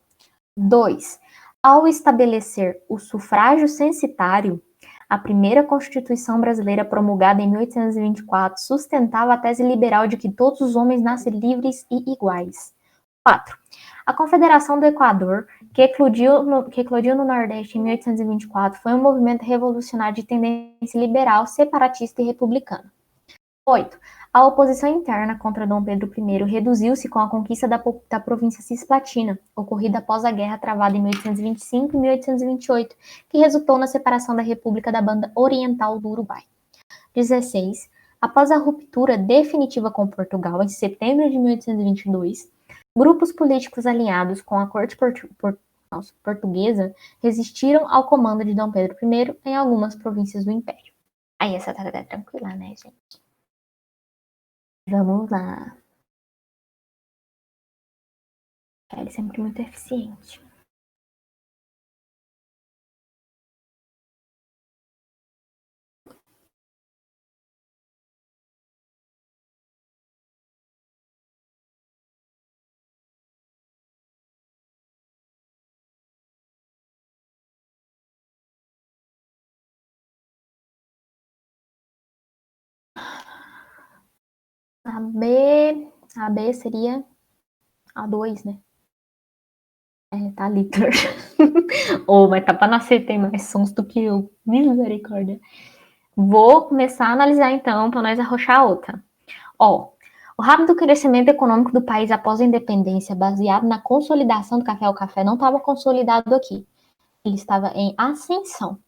2. Ao estabelecer o sufrágio censitário, a primeira Constituição brasileira, promulgada em 1824, sustentava a tese liberal de que todos os homens nascem livres e iguais. 4. A Confederação do Equador, que eclodiu no Nordeste em 1824, foi um movimento revolucionário de tendência liberal, separatista e republicana. 8. A oposição interna contra Dom Pedro I reduziu-se com a conquista da província Cisplatina, ocorrida após a guerra travada em 1825 e 1828, que resultou na separação da República da Banda Oriental do Uruguai. 16. Após a ruptura definitiva com Portugal, em setembro de 1822, grupos políticos alinhados com a corte portuguesa resistiram ao comando de Dom Pedro I em algumas províncias do Império. Aí essa tá tranquila, né, gente? Vamos lá. Ele é sempre muito eficiente. A B seria a 2, né? Tá litro. Mas tá pra nascer, tem mais sons do que eu. Misericórdia. Vou começar a analisar então, para nós arrochar a outra. O rápido crescimento econômico do país após a independência, baseado na consolidação do café. O café não estava consolidado aqui. Ele estava em ascensão.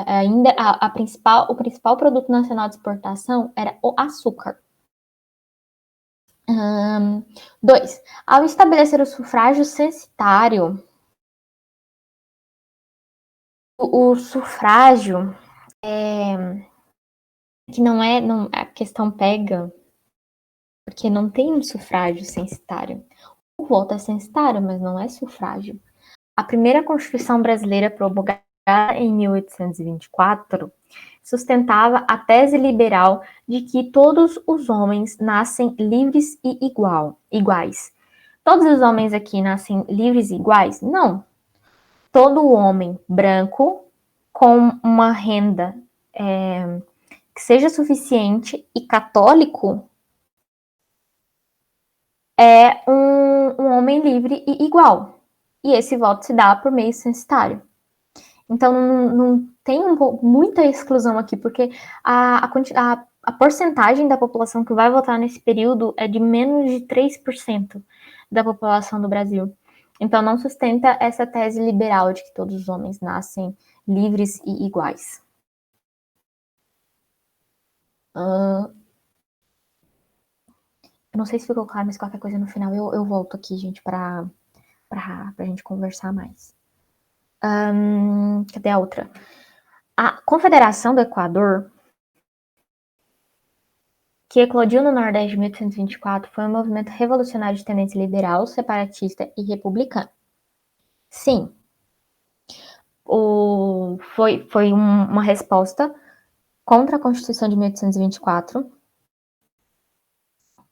Ainda o principal produto nacional de exportação era o açúcar. 2. Ao estabelecer o sufrágio censitário, o sufrágio que não, a questão pega, porque não tem um sufrágio censitário. O voto é censitário, mas não é sufrágio. A primeira Constituição brasileira, promulgada em 1824, sustentava a tese liberal de que todos os homens nascem livres e iguais. Todos os homens aqui nascem livres e iguais? Não. Todo homem branco com uma renda que seja suficiente e católico é um homem livre e igual. E esse voto se dá por meio censitário. Então, não tem muita exclusão aqui, porque a porcentagem da população que vai votar nesse período é de menos de 3% da população do Brasil. Então, não sustenta essa tese liberal de que todos os homens nascem livres e iguais. Eu não sei se ficou claro, mas qualquer coisa no final eu volto aqui, gente, pra gente conversar mais. Cadê a outra? A Confederação do Equador, que eclodiu no Nordeste de 1824, foi um movimento revolucionário de tendência liberal, separatista e republicana. Sim, foi uma resposta contra a Constituição de 1824,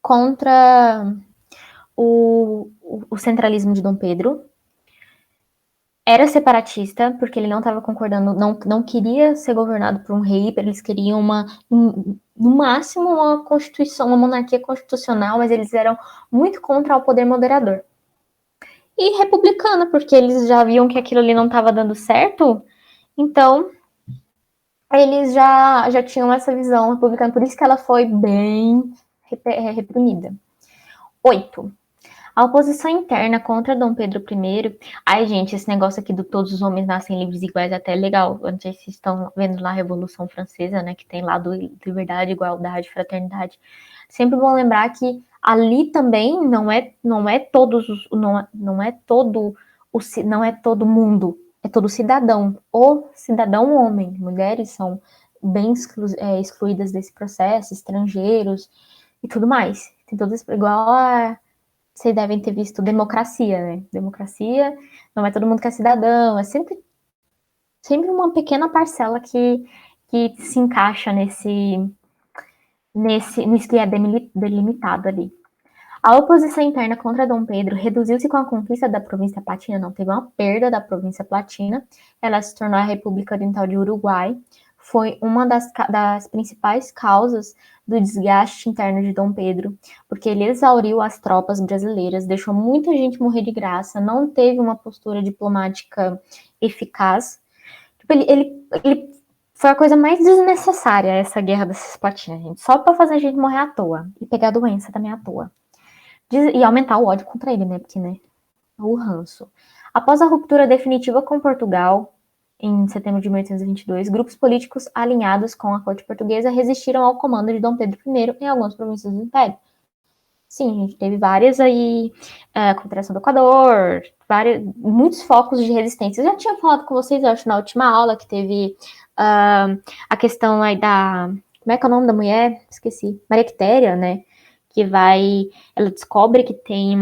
contra o centralismo de Dom Pedro. Era separatista, porque ele não estava concordando, não queria ser governado por um rei, eles queriam no máximo uma constituição, uma monarquia constitucional, mas eles eram muito contra o poder moderador. E republicana, porque eles já viam que aquilo ali não estava dando certo, então eles já tinham essa visão republicana, por isso que ela foi bem reprimida. 8. A oposição interna contra Dom Pedro I. Ai, gente, esse negócio aqui do todos os homens nascem livres e iguais é até legal. Eu não sei se vocês estão vendo lá a Revolução Francesa, né? Que tem lá do liberdade, igualdade, fraternidade. Sempre bom lembrar que ali também não é todo mundo, é todo cidadão. O cidadão homem. Mulheres são bem excluídas desse processo, estrangeiros e tudo mais. Tem todas igual a vocês devem ter visto Democracia, né? Democracia, não é todo mundo que é cidadão, é sempre uma pequena parcela que se encaixa nisso que é delimitado ali. A oposição interna contra Dom Pedro reduziu-se com a conquista da província Platina, não teve uma perda da província Platina, ela se tornou a República Oriental de Uruguai, foi uma das principais causas do desgaste interno de Dom Pedro, porque ele exauriu as tropas brasileiras, deixou muita gente morrer de graça, não teve uma postura diplomática eficaz. Tipo, ele foi a coisa mais desnecessária, essa guerra da Cisplatina, gente, só para fazer a gente morrer à toa e pegar doença também à toa. E aumentar o ódio contra ele, né? Porque, né? O ranço. Após a ruptura definitiva com Portugal, em setembro de 1822, grupos políticos alinhados com a corte portuguesa resistiram ao comando de Dom Pedro I em algumas províncias do Império. Sim, a gente teve várias aí, a Confederação do Equador, muitos focos de resistência. Eu já tinha falado com vocês, eu acho, na última aula, que teve a questão aí da... Como é que é o nome da mulher? Esqueci. Maria Quitéria, né? Que ela descobre que tem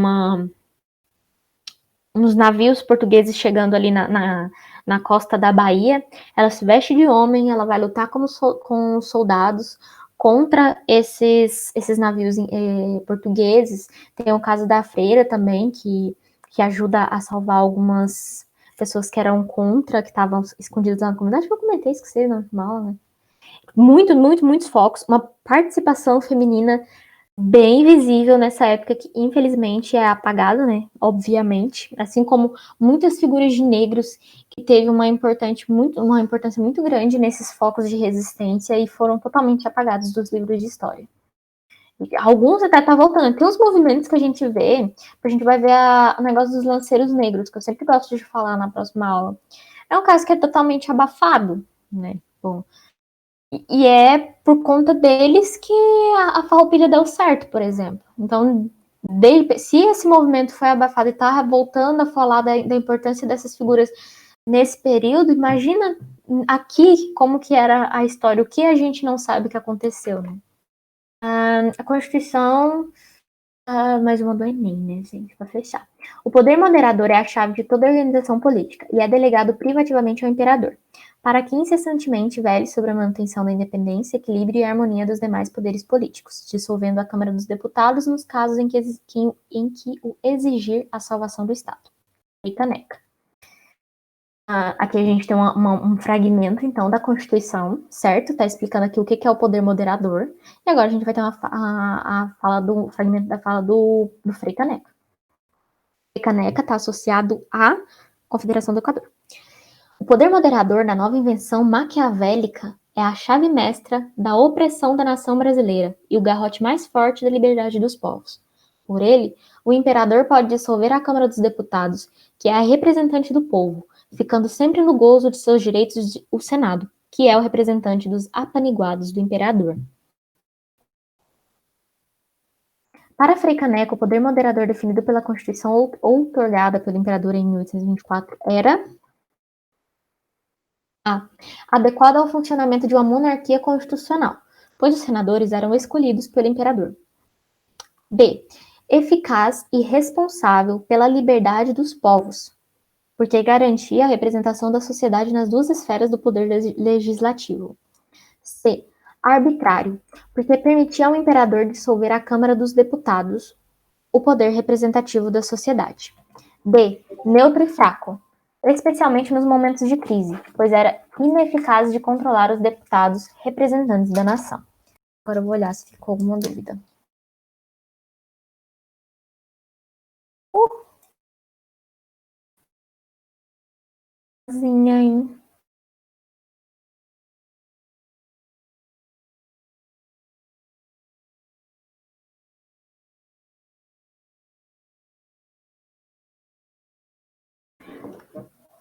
uns navios portugueses chegando ali na costa da Bahia. Ela se veste de homem, ela vai lutar com soldados contra esses navios portugueses. Tem o caso da freira também, que ajuda a salvar algumas pessoas que eram contra, que estavam escondidas na comunidade. Eu comentei, esqueci, não, mal, né? Muitos focos, uma participação feminina bem visível nessa época que infelizmente é apagada, né? Obviamente, assim como muitas figuras de negros que teve uma importância muito grande nesses focos de resistência e foram totalmente apagados dos livros de história. Alguns até tá voltando. Tem uns movimentos que a gente vê, a gente vai ver o negócio dos lanceiros negros, que eu sempre gosto de falar na próxima aula. É um caso que é totalmente abafado, né? Bom, e é por conta deles que a Farroupilha deu certo, por exemplo. Então, se esse movimento foi abafado e está voltando a falar da importância dessas figuras nesse período, imagina aqui como que era a história, o que a gente não sabe que aconteceu, né? A Constituição, mais uma do Enem, né, gente, para fechar. O poder moderador é a chave de toda organização política e é delegado privativamente ao imperador, para que incessantemente vele sobre a manutenção da independência, equilíbrio e harmonia dos demais poderes políticos, dissolvendo a Câmara dos Deputados nos casos em que o exigir a salvação do Estado. E caneca. Aqui a gente tem um fragmento, então, da Constituição, certo? Tá explicando aqui o que é o poder moderador. E agora a gente vai ter a fala do fragmento da fala do Frei Caneca. Frei Caneca está associado à Confederação do Equador. O poder moderador, na nova invenção maquiavélica, é a chave mestra da opressão da nação brasileira e o garrote mais forte da liberdade dos povos. Por ele, o imperador pode dissolver a Câmara dos Deputados, que é a representante do povo, ficando sempre no gozo de seus direitos o Senado, que é o representante dos apaniguados do imperador. Para Frei Caneca, o poder moderador definido pela Constituição outorgada pelo imperador em 1824 era A. Adequado ao funcionamento de uma monarquia constitucional, pois os senadores eram escolhidos pelo imperador. B. Eficaz e responsável pela liberdade dos povos, porque garantia a representação da sociedade nas duas esferas do poder legislativo. C. Arbitrário, porque permitia ao imperador dissolver a Câmara dos Deputados, o poder representativo da sociedade. D. Neutro e fraco, especialmente nos momentos de crise, pois era ineficaz de controlar os deputados representantes da nação. Agora eu vou olhar se ficou alguma dúvida. Hein?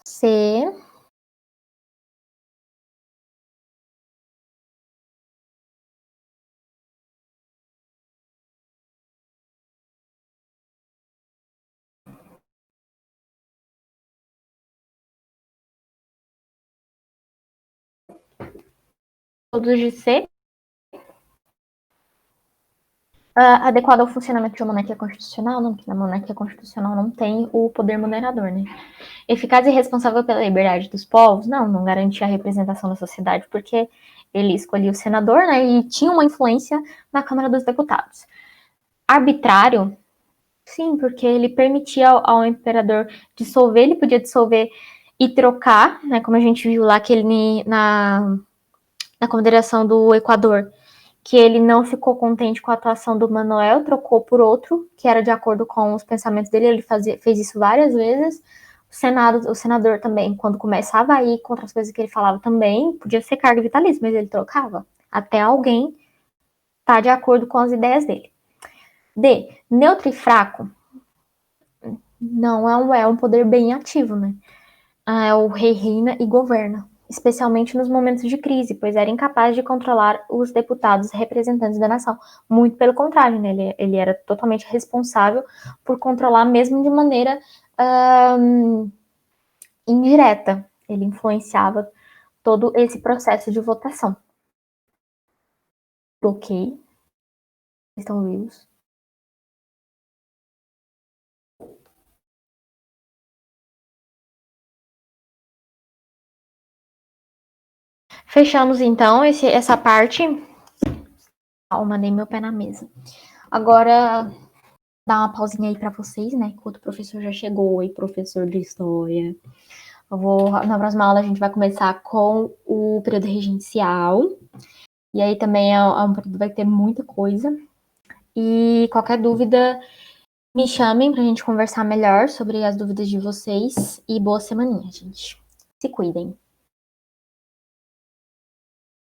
C. Todos de C. adequado ao funcionamento de uma monarquia constitucional, não, porque na monarquia constitucional não tem o poder moderador, né? Eficaz e responsável pela liberdade dos povos, não garantia a representação da sociedade, porque ele escolhia o senador, né, e tinha uma influência na Câmara dos Deputados. Arbitrário, sim, porque ele permitia ao imperador dissolver, ele podia dissolver e trocar, né, como a gente viu lá que ele na Confederação do Equador, que ele não ficou contente com a atuação do Manuel, trocou por outro, que era de acordo com os pensamentos dele, ele fez isso várias vezes. O senador também, quando começava a ir contra as coisas que ele falava também, podia ser cargo vitalício, mas ele trocava até alguém estar de acordo com as ideias dele. D. Neutro e fraco. Não é um poder bem ativo, né? O rei reina e governa, especialmente nos momentos de crise, pois era incapaz de controlar os deputados representantes da nação. Muito pelo contrário, né? Ele era totalmente responsável por controlar, mesmo de maneira indireta. Ele influenciava todo esse processo de votação. Ok. Estão vivos. Fechamos então essa parte. Eu mandei meu pé na mesa. Agora, dar uma pausinha aí para vocês, né? Enquanto o professor já chegou. Oi, professor de história. Na próxima aula a gente vai começar com o período regencial. E aí também é um período que vai ter muita coisa. E qualquer dúvida, me chamem pra gente conversar melhor sobre as dúvidas de vocês. E boa semaninha, gente. Se cuidem.